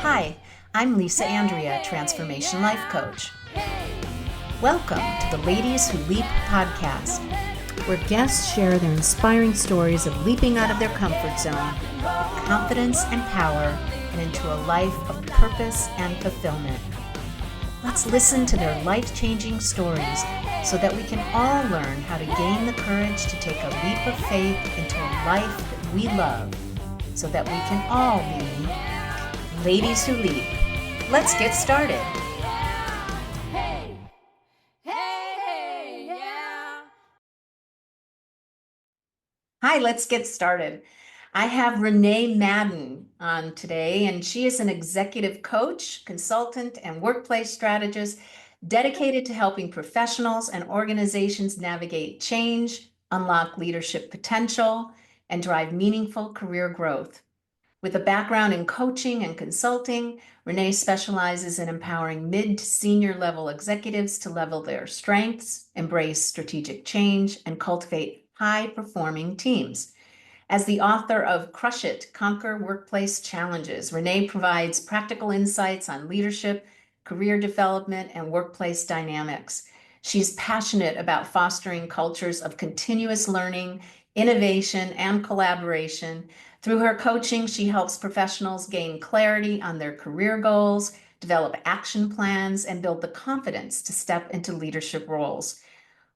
Hi, I'm Lisa Andria, Transformation Life Coach. Welcome to the Ladies Who Leap podcast, where guests share their inspiring stories of leaping out of their comfort zone with confidence and power and into a life of purpose and fulfillment. Let's listen to their life-changing stories so that we can all learn how to gain the courage to take a leap of faith into a life that we love so that we can all be Ladies Who Leap. Let's get started. Hi, let's get started. I have Rene Madden on today, and she is an executive coach, consultant, and workplace strategist dedicated to helping professionals and organizations navigate change, unlock leadership potential, and drive meaningful career growth. With a background in coaching and consulting, Renee specializes in empowering mid to senior level executives to level their strengths, embrace strategic change, and cultivate high-performing teams. As the author of Crush It, Conquer Workplace Challenges, Renee provides practical insights on leadership, career development, and workplace dynamics. She's passionate about fostering cultures of continuous learning, innovation, and collaboration. Through her coaching, she helps professionals gain clarity on their career goals, develop action plans, and build the confidence to step into leadership roles.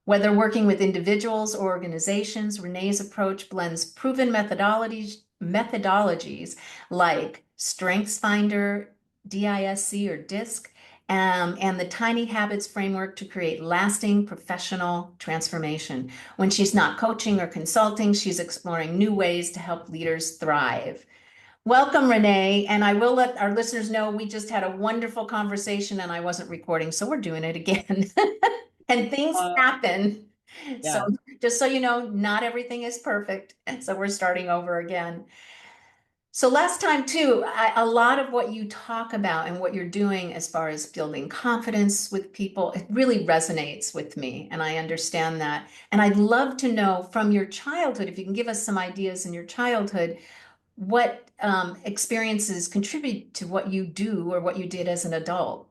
Whether working with individuals or organizations, Renee's approach blends proven methodologies like StrengthsFinder, DISC or DISC, and the Tiny Habits framework to create lasting professional transformation. When she's not coaching or consulting, she's exploring new ways to help leaders thrive. Welcome, Renee. And I will let our listeners know we just had a wonderful conversation and I wasn't recording, so we're doing it again. And things happen. So Yeah, just so you know, not everything is perfect. And so we're starting over again. So last time too, a lot of what you talk about and what you're doing as far as building confidence with people, it really resonates with me. And I understand that. And I'd love to know from your childhood, if you can give us some ideas in your childhood, what experiences contribute to what you do or what you did as an adult.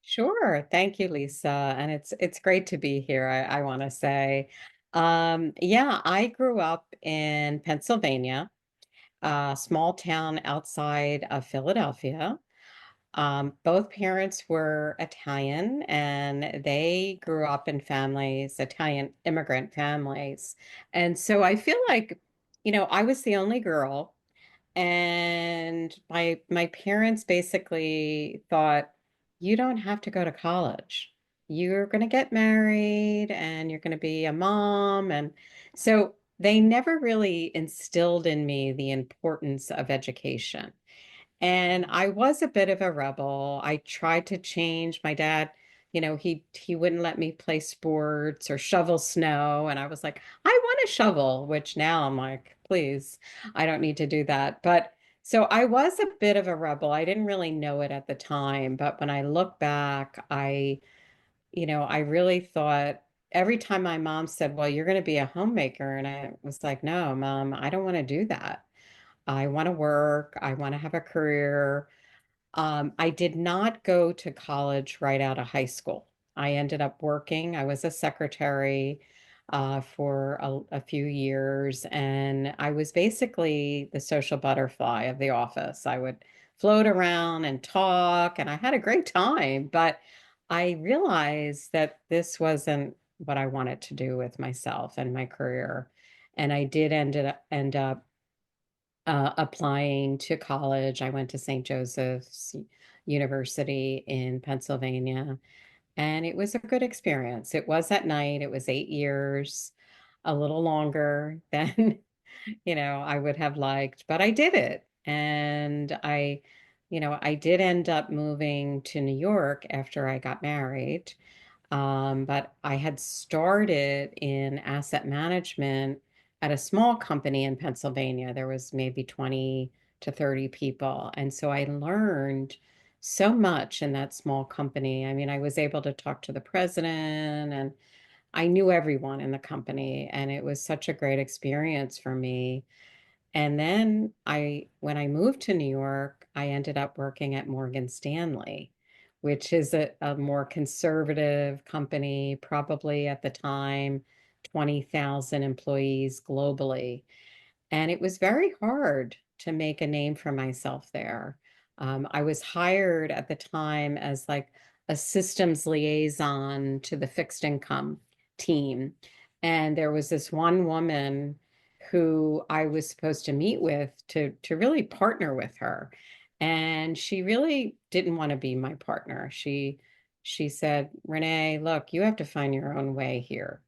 sure. Thank you, Lisa. And it's great to be here, I want to say. Yeah, I grew up in Pennsylvania, a small town outside of Philadelphia. Both parents were Italian and they grew up in families, Italian immigrant families. And so I feel like, I was the only girl. And my parents basically thought, you don't have to go to college. You're going to get married and you're going to be a mom. And so they never really instilled in me the importance of education. And I was a bit of a rebel. I tried to change. My dad, he wouldn't let me play sports or shovel snow. And I was like, I want to shovel, which now I'm like, please, I don't need to do that. But so I was a bit of a rebel. I didn't really know it at the time, but when I look back, I really thought every time my mom said, well, you're going to be a homemaker. And I was like, no, mom, I don't want to do that. I want to work. I want to have a career. I did not go to college right out of high school. I ended up working. I was a secretary for a few years, and I was basically the social butterfly of the office. I would float around and talk, and I had a great time, but I realized that this wasn't what I wanted to do with myself and my career. And I did end up applying to college. I went to St. Joseph's University in Pennsylvania, and it was a good experience. It was at night, it was 8 years, a little longer than, I would have liked, but I did it. And I did end up moving to New York after I got married. But I had started in asset management at a small company in Pennsylvania. There was maybe 20 to 30 people. And so I learned so much in that small company. I mean, I was able to talk to the president and I knew everyone in the company. And it was such a great experience for me. And then when I moved to New York, I ended up working at Morgan Stanley, which is a more conservative company, probably at the time, 20,000 employees globally. And it was very hard to make a name for myself there. I was hired at the time as like a systems liaison to the fixed income team. And there was this one woman who I was supposed to meet with to really partner with her. And she really didn't want to be my partner. She said, Renee, look, you have to find your own way here.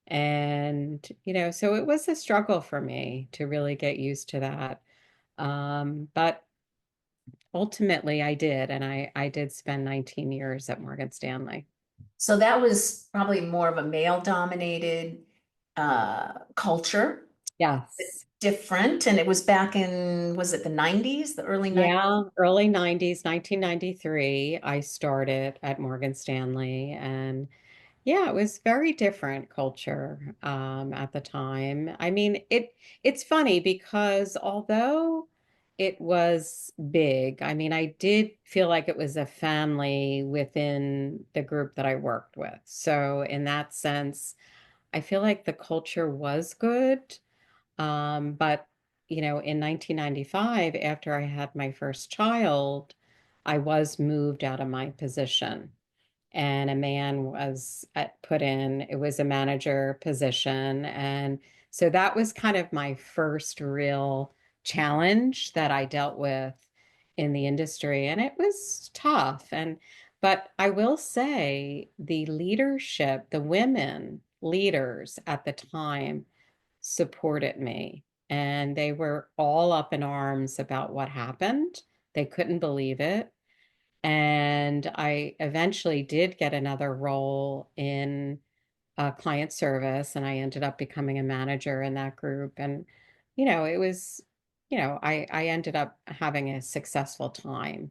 And, so it was a struggle for me to really get used to that. But ultimately I did, and I did spend 19 years at Morgan Stanley. So that was probably more of a male dominated culture, Yes. different. And it was back in, was it the 90s, the early 90s? Yeah, early 90s, 1993, I started at Morgan Stanley, and yeah, it was very different culture at the time. I mean, it's funny because although it was big, I mean, I did feel like it was a family within the group that I worked with. So in that sense, I feel like the culture was good. But in 1995, after I had my first child, I was moved out of my position and a man was put in. It was a manager position. And so that was kind of my first real challenge that I dealt with in the industry. And it was tough. But I will say the leadership, the women leaders at the time supported me. And they were all up in arms about what happened. They couldn't believe it. And I eventually did get another role in client service, and I ended up becoming a manager in that group. And, it was, I ended up having a successful time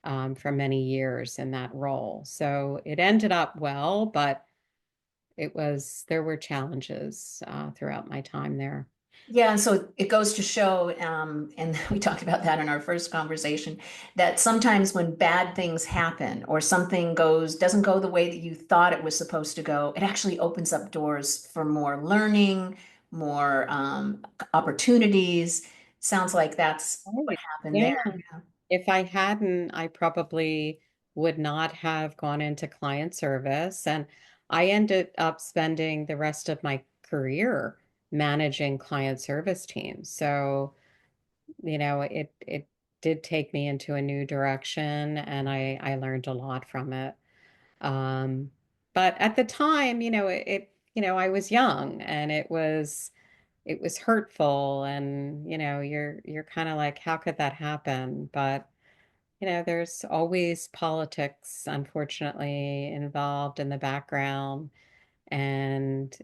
for many years in that role. So it ended up well, but there were challenges throughout my time there. Yeah, and so it goes to show, and we talked about that in our first conversation, that sometimes when bad things happen or something doesn't go the way that you thought it was supposed to go, it actually opens up doors for more learning, more opportunities. Sounds like that's what Right. happened Yeah. there. If I hadn't, I probably would not have gone into client service. And I ended up spending the rest of my career managing client service teams. So, it did take me into a new direction and I learned a lot from it. Um, but at the time, I was young and it was hurtful and you're kind of like, how could that happen? But there's always politics, unfortunately, involved in the background. And,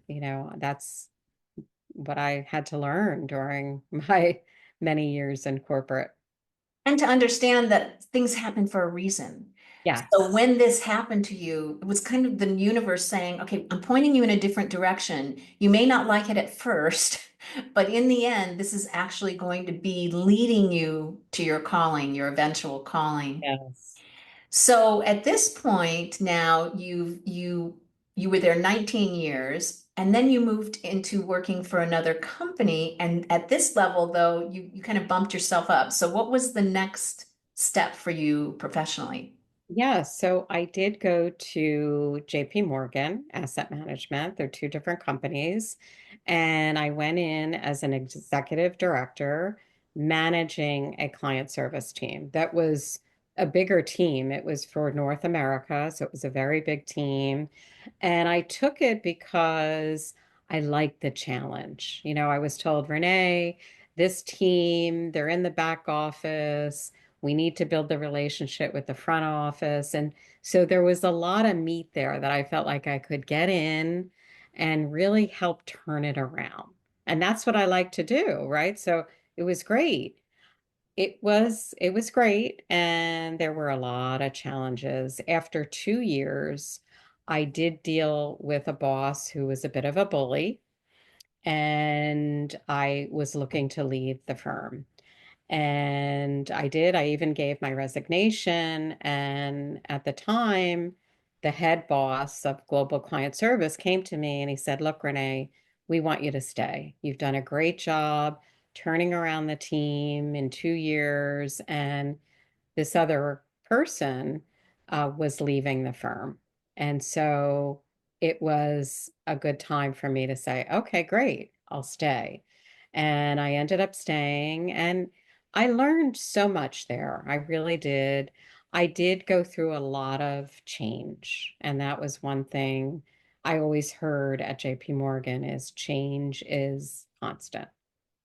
that's what I had to learn during my many years in corporate. And to understand that things happen for a reason. So Yes. when this happened to you, it was kind of the universe saying, okay, I'm pointing you in a different direction. You may not like it at first, but in the end, this is actually going to be leading you to your calling, your eventual calling. Yes. So at this point now, you were there 19 years, and then you moved into working for another company. And at this level, though, you kind of bumped yourself up. So what was the next step for you professionally? Yeah, so I did go to JP Morgan Asset Management. They're two different companies. And I went in as an executive director managing a client service team. That was a bigger team. It was for North America, so it was a very big team. And I took it because I liked the challenge. I was told, Renee, this team, they're in the back office. We need to build the relationship with the front office. And so there was a lot of meat there that I felt like I could get in and really help turn it around. And that's what I like to do, right? So it was great. It was great, and there were a lot of challenges. After 2 years, I did deal with a boss who was a bit of a bully, and I was looking to leave the firm. And I did. I even gave my resignation. And at the time, the head boss of global client service came to me and he said, "Look, Renee, we want you to stay. You've done a great job turning around the team in 2 years." And this other person was leaving the firm. And so it was a good time for me to say, okay, great, I'll stay. And I ended up staying and I learned so much there. I really did. I did go through a lot of change. And that was one thing I always heard at JP Morgan is change is constant.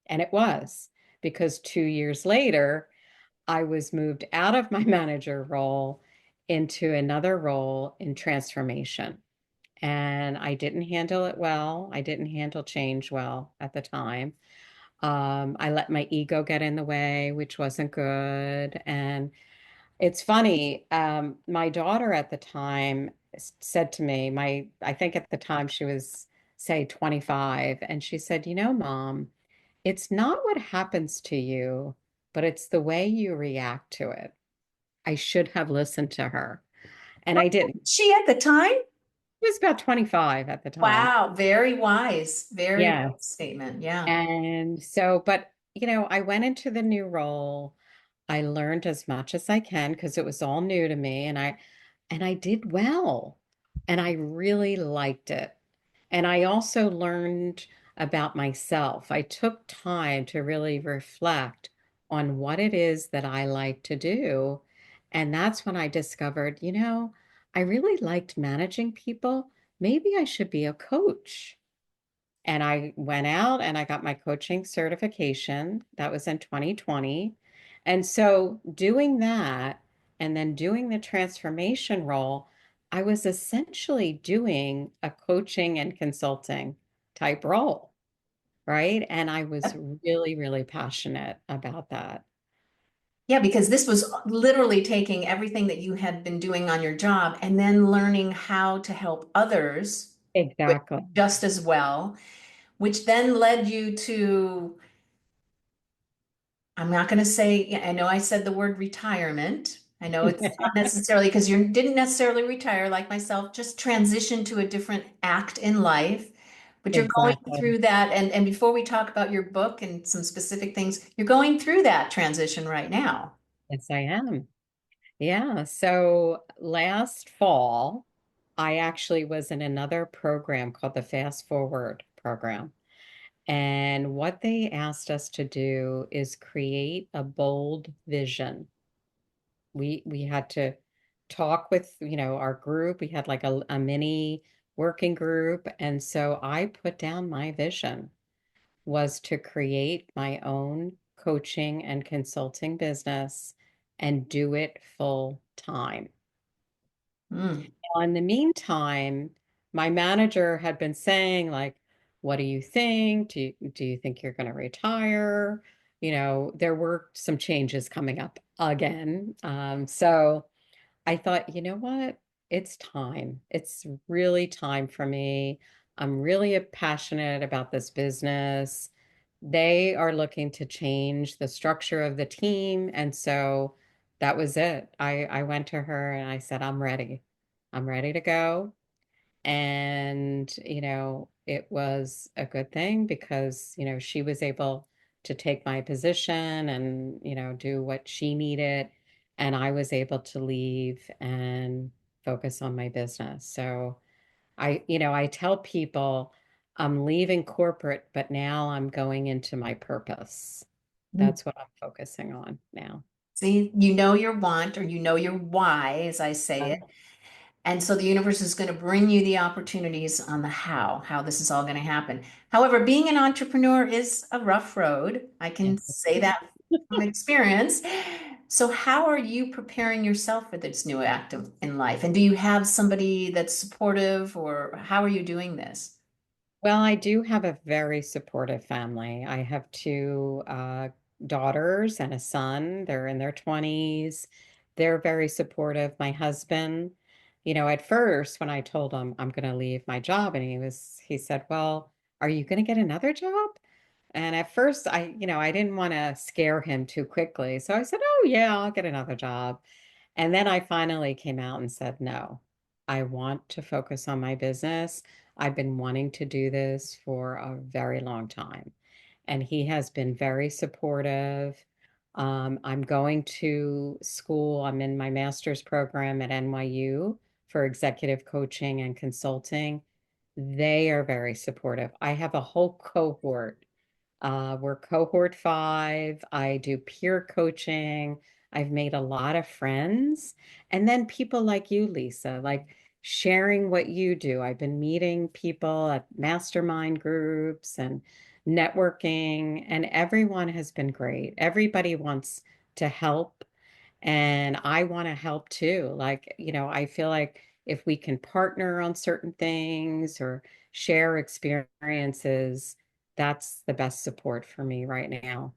And it was because 2 years later, I was moved out of my manager role into another role in transformation. And I didn't handle it well. I didn't handle change well at the time. I let my ego get in the way, which wasn't good. And it's funny, my daughter at the time said to me, I think at the time she was, say, 25, and she said, Mom, it's not what happens to you, but it's the way you react to it. I should have listened to her, and I didn't. She at the time? She was about 25 at the time. Wow, very wise. Very Yeah. wise statement. Yeah. And so, but, I went into the new role. I learned as much as I can because it was all new to me, and I did well, and I really liked it. And I also learned about myself. I took time to really reflect on what it is that I like to do. And that's when I discovered, I really liked managing people. Maybe I should be a coach. And I went out and I got my coaching certification. That was in 2020. And so doing that and then doing the transformation role, I was essentially doing a coaching and consulting type role, right? And I was really, really passionate about that. Yeah, because this was literally taking everything that you had been doing on your job and then learning how to help others do it Exactly. just as well, which then led you to, I'm not going to say, yeah, I know I said the word retirement. I know it's not necessarily because you didn't necessarily retire like myself, just transition to a different act in life. But you're going Exactly. through that. And before we talk about your book and some specific things, you're going through that transition right now. Yes, I am. Yeah. So last fall, I actually was in another program called the Fast Forward program. And what they asked us to do is create a bold vision. We had to talk with, our group. We had like a mini working group. And so I put down my vision was to create my own coaching and consulting business and do it full time. Mm. Well, in the meantime, my manager had been saying, like, what do you think? Do you think you're going to retire? There were some changes coming up again. So I thought, you know what? It's time. It's really time for me. I'm really passionate about this business. They are looking to change the structure of the team. And so that was it. I went to her and I said, I'm ready. I'm ready to go. And, it was a good thing because, she was able to take my position and, do what she needed. And I was able to leave and focus on my business. So I tell people I'm leaving corporate, but now I'm going into my purpose. Mm. That's what I'm focusing on now. See, you know your want or you know your why, as I say Uh, it. And so the universe is going to bring you the opportunities on the how this is all going to happen. However, being an entrepreneur is a rough road. I can Yes. say that from experience. So, how are you preparing yourself for this new act in life? And do you have somebody that's supportive, or how are you doing this? Well, I do have a very supportive family. I have two daughters and a son. They're in their 20s. They're very supportive. My husband, at first when I told him I'm going to leave my job, and he said, "Well, are you going to get another job? And at first, I didn't want to scare him too quickly. So I said, oh, yeah, I'll get another job. And then I finally came out and said, no, I want to focus on my business. I've been wanting to do this for a very long time. And he has been very supportive. I'm going to school. I'm in my master's program at NYU for executive coaching and consulting. They are very supportive. I have a whole cohort. We're cohort 5. I do peer coaching. I've made a lot of friends. And then people like you, Lisa, like sharing what you do. I've been meeting people at mastermind groups and networking, and everyone has been great. Everybody wants to help, and I want to help too. Like, I feel like if we can partner on certain things or share experiences, that's the best support for me right now.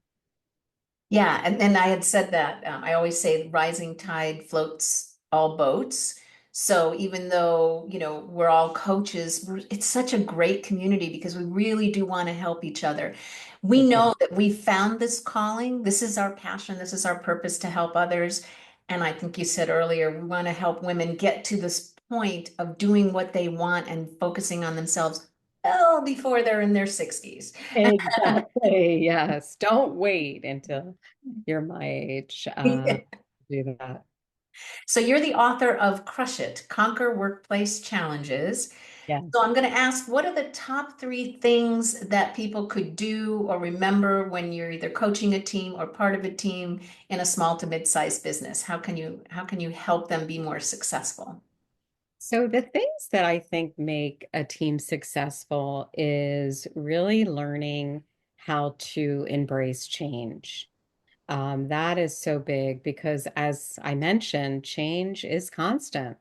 Yeah, and I had said that I always say rising tide floats all boats. So even though, we're all coaches, it's such a great community because we really do want to help each other. We Okay. know that we found this calling. This is our passion. This is our purpose to help others. And I think you said earlier, we want to help women get to this point of doing what they want and focusing on themselves well before they're in their 60s. Exactly. Yes. Don't wait until you're my age to do that. So you're the author of Crush It, Conquer Workplace Challenges. Yeah. So I'm going to ask, what are the top 3 things that people could do or remember when you're either coaching a team or part of a team in a small to mid-sized business? How can you help them be more successful? So the things that I think make a team successful is really learning how to embrace change. That is so big because, as I mentioned, change is constant.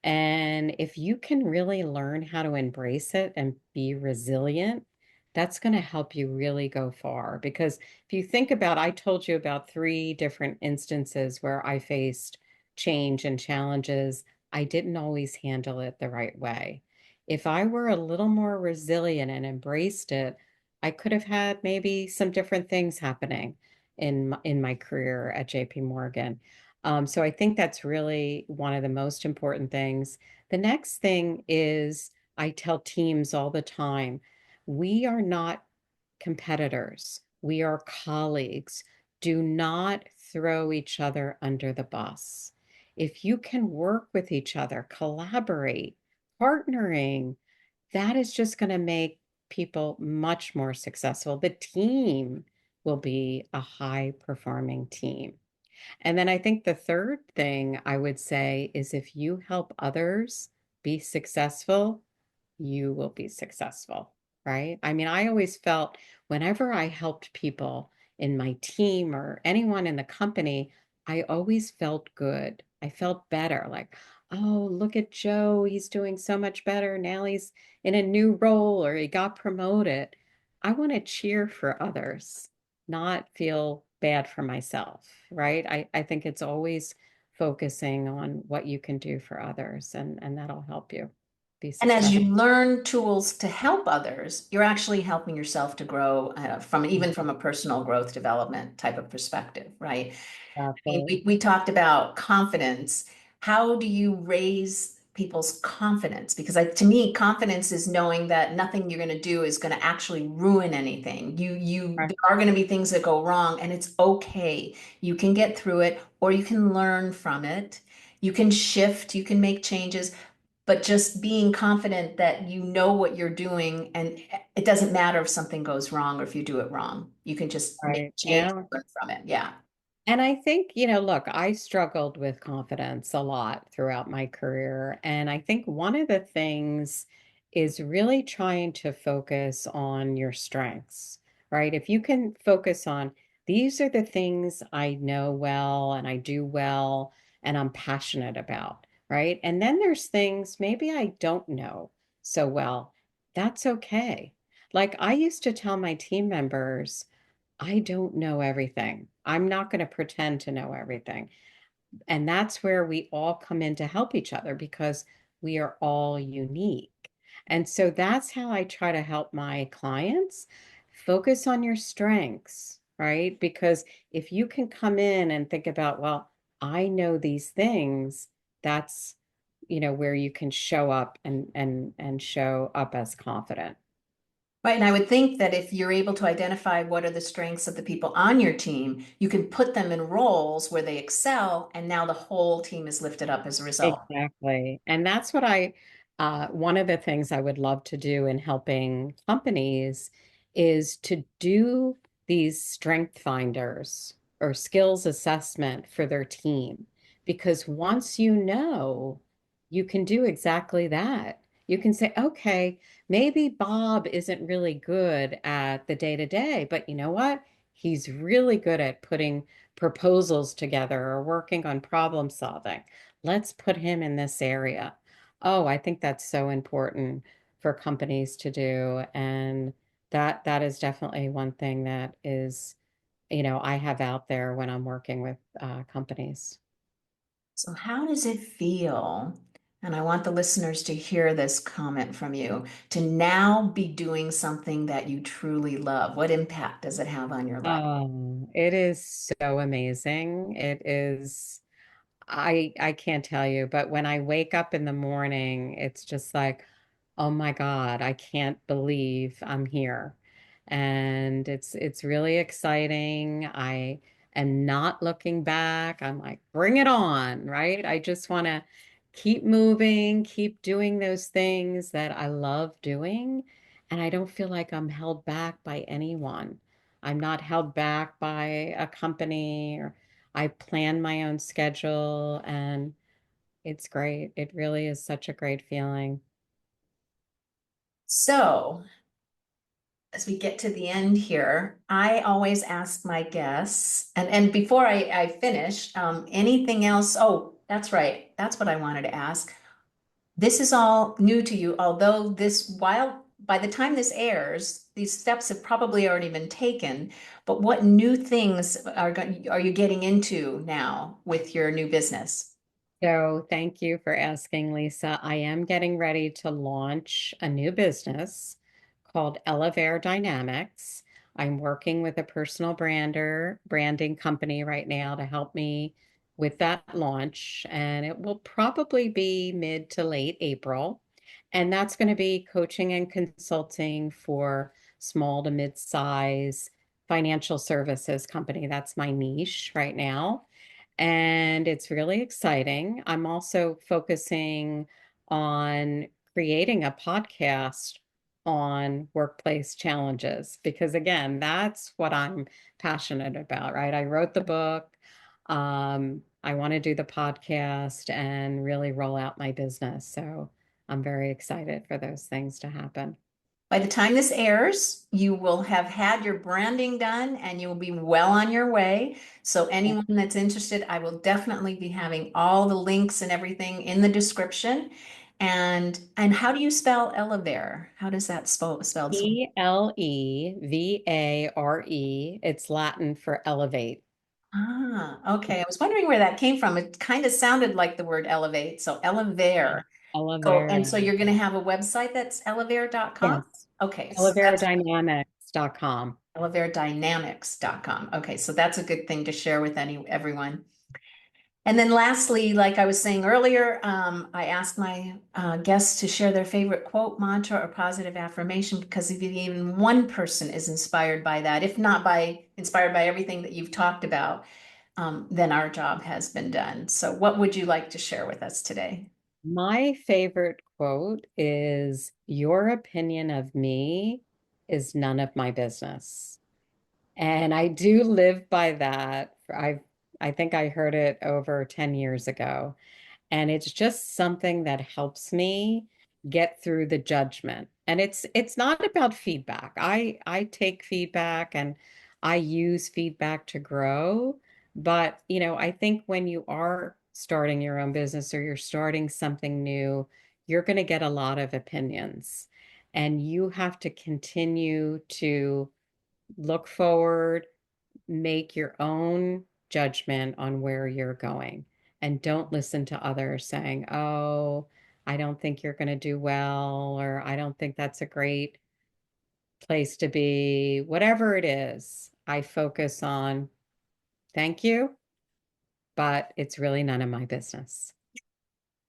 And if you can really learn how to embrace it and be resilient, that's going to help you really go far. Because if you think about, I told you about 3 different instances where I faced change and challenges. I didn't always handle it the right way. If I were a little more resilient and embraced it, I could have had maybe some different things happening in my career at JP Morgan. So I think that's really one of the most important things. The next thing is I tell teams all the time, we are not competitors. We are colleagues. Do not throw each other under the bus. If you can work with each other, collaborate, partnering, that is just going to make people much more successful. The team will be a high performing team. And then I think the third thing I would say is if you help others be successful, you will be successful, right? I mean, I always felt whenever I helped people in my team or anyone in the company, I always felt good. I felt better. Like, oh, look at Joe. He's doing so much better. Now he's in a new role or he got promoted. I want to cheer for others, not feel bad for myself, right? I think it's always focusing on what you can do for others, and that'll help you be And as successful. you learn tools to help others, you're actually helping yourself to grow from even from a personal growth development type of perspective, right? Mean, Exactly. we talked about confidence. How do you raise people's confidence? Because to me, confidence is knowing that nothing you're going to do is going to actually ruin anything. Right. There are going to be things that go wrong, and it's okay. You can get through it, or you can learn from it. You can shift, you can make changes, but just being confident that you know what you're doing, and it doesn't matter if something goes wrong or if you do it wrong. You can just make Right. change, Yeah. learn from it. Yeah. And I think, look, I struggled with confidence a lot throughout my career. And I think one of the things is really trying to focus on your strengths, right? If you can focus on these are the things I know well and I do well and I'm passionate about, right? And then there's things maybe I don't know so well. That's okay. Like I used to tell my team members, I don't know everything. I'm not going to pretend to know everything. And that's where we all come in to help each other because we are all unique. And so that's how I try to help my clients focus on your strengths, right? Because if you can come in and think about, well, I know these things, that's, where you can show up and show up as confident. Right, and I would think that if you're able to identify what are the strengths of the people on your team, you can put them in roles where they excel, and now the whole team is lifted up as a result. Exactly. And that's what one of the things I would love to do in helping companies is to do these strength finders or skills assessment for their team. Because once you know, you can do exactly that. You can say, okay, maybe Bob isn't really good at the day to day, but you know what? He's really good at putting proposals together or working on problem solving. Let's put him in this area. Oh, I think that's so important for companies to do. And that is definitely one thing that is, I have out there when I'm working with companies. So, how does it feel? And I want the listeners to hear this comment from you to now be doing something that you truly love. What impact does it have on your life? Oh, it is so amazing. It is. I can't tell you, but when I wake up in the morning, it's just like, oh my God, I can't believe I'm here. And it's really exciting. I am not looking back. I'm like, bring it on, right? I just want to keep moving, keep doing those things that I love doing. And I don't feel like I'm held back by anyone. I'm not held back by a company or I plan my own schedule and it's great. It really is such a great feeling. So, as we get to the end here, I always ask my guests, and before I finish, anything else? Oh, that's right. That's what I wanted to ask. This is all new to you, although while by the time this airs, these steps have probably already been taken. But what new things are you getting into now with your new business? So thank you for asking, Lisa. I am getting ready to launch a new business called Elevair Dynamics. I'm working with a personal branding company right now to help me with that launch, and it will probably be mid to late April. And that's going to be coaching and consulting for small to mid-size financial services company. That's my niche right now and it's really exciting. I'm also focusing on creating a podcast on workplace challenges because, again, that's what I'm passionate about, right? I wrote the book. I want to do the podcast and really roll out my business. So I'm very excited for those things to happen. By the time this airs, you will have had your branding done and you will be well on your way. So anyone that's interested, I will definitely be having all the links and everything in the description. And how do you spell Elevare? How does that spelled? Elevare. It's Latin for elevate. Ah, okay. I was wondering where that came from. It kind of sounded like the word elevate. So Yeah. Elevare. So, Elevare. and so you're going to have a website that's elevare.com? Yes. Okay, so that's ElevareDynamics.com. elevaredynamics.com. Okay, so that's a good thing to share with everyone. And then lastly, like I was saying earlier, I asked my guests to share their favorite quote, mantra, or positive affirmation because if even one person is inspired by that, if not by inspired by everything that you've talked about, then our job has been done. So what would you like to share with us today? My favorite quote is, your opinion of me is none of my business. And I do live by that. I think I heard it over 10 years ago. And it's just something that helps me get through the judgment. And it's not about feedback. I take feedback and I use feedback to grow, but I think when you are starting your own business or you're starting something new, you're going to get a lot of opinions. And you have to continue to look forward, make your own judgment on where you're going and don't listen to others saying, oh, I don't think you're going to do well, or I don't think that's a great place to be. Whatever it is, I focus on thank you, but it's really none of my business.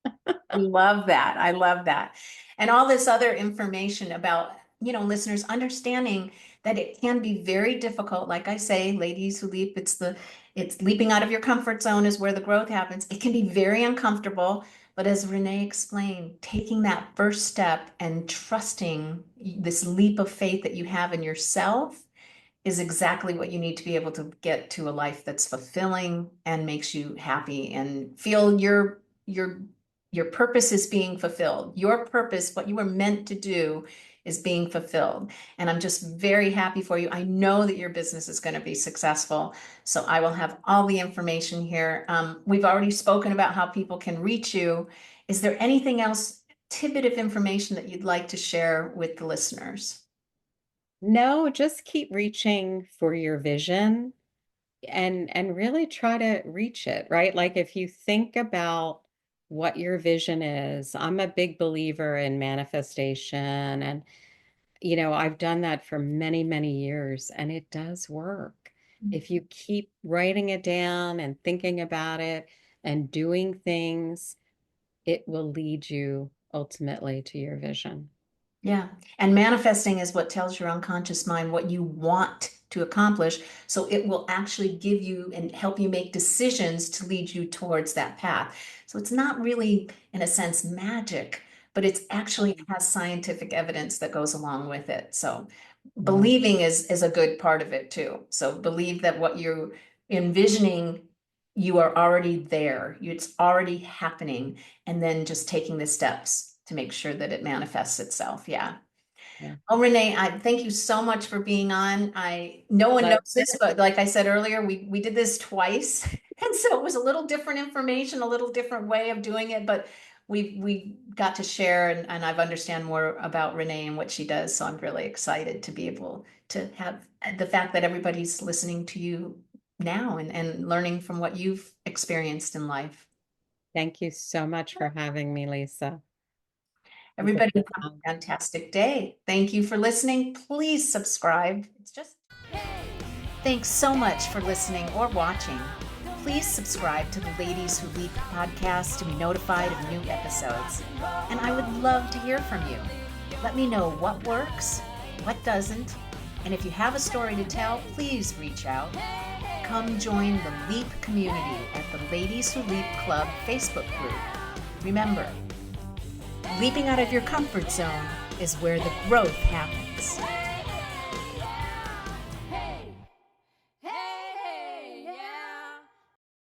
I love that. I love that. And all this other information about, listeners understanding that it can be very difficult. Like I say, ladies who leap, it's leaping out of your comfort zone is where the growth happens. It can be very uncomfortable. But as Renee explained, taking that first step and trusting this leap of faith that you have in yourself is exactly what you need to be able to get to a life that's fulfilling and makes you happy and feel your purpose is being fulfilled. Your purpose, what you were meant to do, is being fulfilled. And I'm just very happy for you. I know that your business is going to be successful. So I will have all the information here. We've already spoken about how people can reach you. Is there anything else, tidbit of information that you'd like to share with the listeners? No, just keep reaching for your vision and really try to reach it, right? Like if you think about what your vision is, I'm a big believer in manifestation, and I've done that for many, many years, and it does work. If you keep writing it down and thinking about it and doing things, it will lead you ultimately to your vision. Yeah. And manifesting is what tells your unconscious mind what you want to accomplish. So it will actually give you and help you make decisions to lead you towards that path. So it's not really, in a sense, magic, but it's actually has scientific evidence that goes along with it. So Yeah. believing is a good part of it too. So believe that what you're envisioning, you are already there. It's already happening. And then just taking the steps to make sure that it manifests itself. Yeah. Yeah. Oh, Renee, I thank you so much for being on. No one knows this, but like I said earlier, we did this twice. And so it was a little different information, a little different way of doing it, but we got to share and I've understand more about Renee and what she does. So I'm really excited to be able to have the fact that everybody's listening to you now and learning from what you've experienced in life. Thank you so much for having me, Lisa. It was a Everybody good have time. a fantastic day. Thank you for listening. Please subscribe. Thanks so much for listening or watching. Please subscribe to the Ladies Who Leap podcast to be notified of new episodes. And I would love to hear from you. Let me know what works, what doesn't, and if you have a story to tell, please reach out. Come join the Leap community at the Ladies Who Leap Club Facebook group. Remember, leaping out of your comfort zone is where the growth happens.